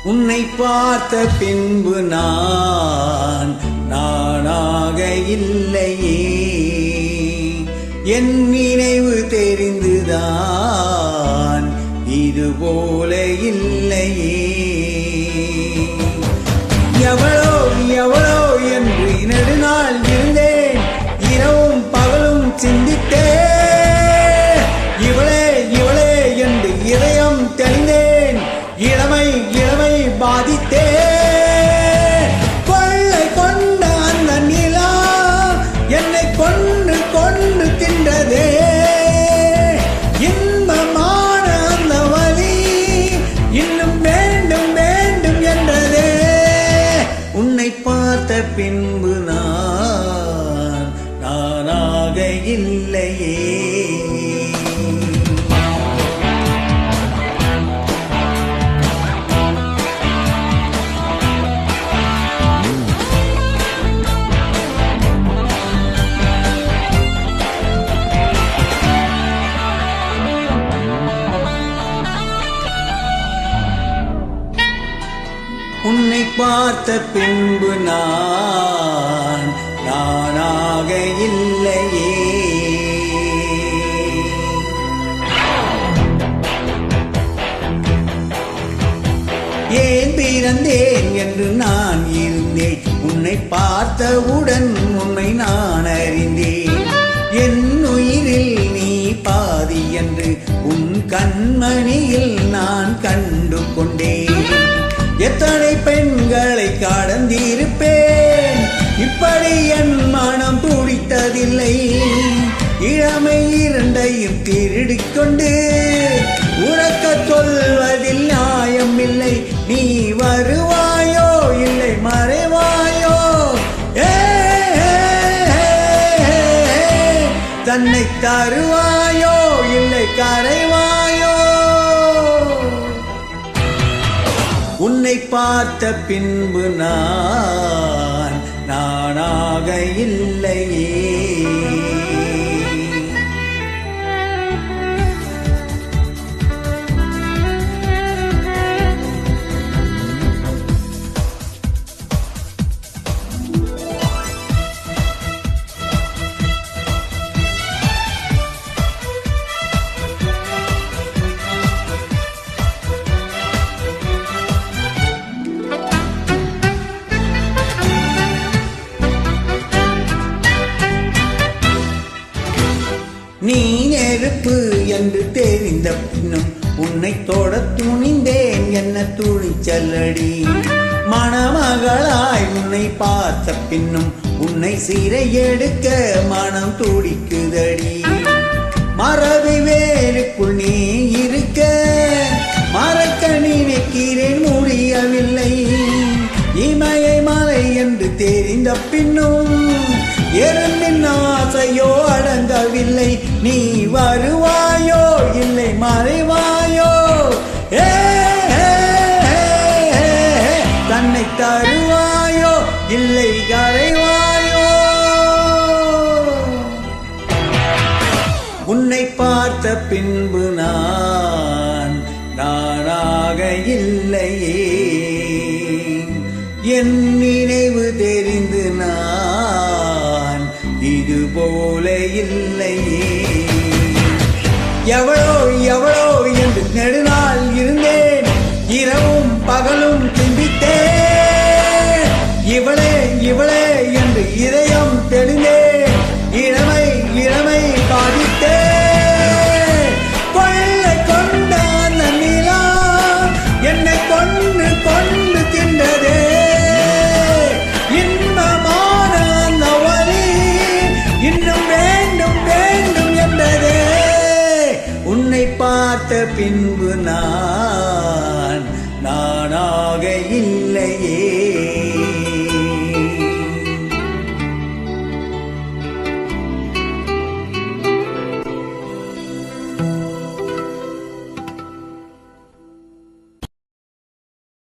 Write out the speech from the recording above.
உன்னை பார்த்த பின்பு நானாக இல்லையே, என் நினைவு தெரிந்துதான் இதுபோல இல்லையே. எவளோ எவளோ என்று நெடுநாள் இருந்தேன், இரவும் பகலும் சிந்தித்தேன். இவளே இவளே என்று இதயம் தெளிந்தேன், இளமை இளமை பாதித்தேன். கொள்ளை கொண்ட அந்த நிலா என்னை கொன்று கொன்று தின்றதே, இன்பமான அந்த வலி இன்னும் வேண்டும் வேண்டும் என்றதே. உன்னை பார்த்த பின்பு நானாக இல்லையே. உன்னை பார்த்த பின்பு நானாக இல்லையே. ஏன் பிறந்தேன் என்று நான் இருந்தேன், உன்னை பார்த்தவுடன் உன்னை நான் அறிந்தேன். என் உயிரில் நீ பாதி என்று உன் கண்மணியில் நான் கண்டு கொண்டேன். எத்தனை பெண்களை கடந்திருப்பேன், இப்படி என் மனம் துடித்ததில்லை. இளமை இரண்டையும் திருடிக்கொண்டு உறக்க சொல்வதில் நியாயமில்லை. நீ வருவாயோ இல்லை மறைவாயோ, தன்னை தருவாயோ இல்லை கரைவாயோ. உன்னை பார்த்த பின்பு நானாக இல்லையே. நீ நெருப்பு என்று தெரிந்த பின்னும் உன்னை தொட துணிந்தேன், என்ன துணிச்சலடி. மணமகளாய் உன்னை பார்த்த பின்னும் உன்னை சிறை எடுக்க மனம் துடிக்குதடி. மரபு வேருக்குள் நீ இருக்க மறக்க நினைக்கிறேன், முடியவில்லை. இமயை மலை என்று தெரிந்த பின்னும் எறும்பின் ஆசையோ அடங்கவில்லை. நீ வருவாயோ இல்லை மறைவாயோ, தன்னை தருவாயோ இல்லை கரைவாயோ. உன்னை பார்த்த பின்பு நானாக இல்லையே. என் நினைவு தெரிந்து இதுபோல இல்லையே. எவளோ எவளோ என்று நெடுநாள் இருந்தேன், இரவும் பகலும் சிந்தித்தேன். இவளே இவளே என்று இதயம் தெளிந்தேன், இளமை இளமை பாதித்தேன். கொள்ளை கொண்ட அந்த நிலா என்னை கொன்று கொன்று தின்றதே, இன்பமான அந்த வலி இன்னும் வேண்டும் வேண்டும் என்றதே. உன்னை பார்த்த பின்பு நானாக இல்லையே.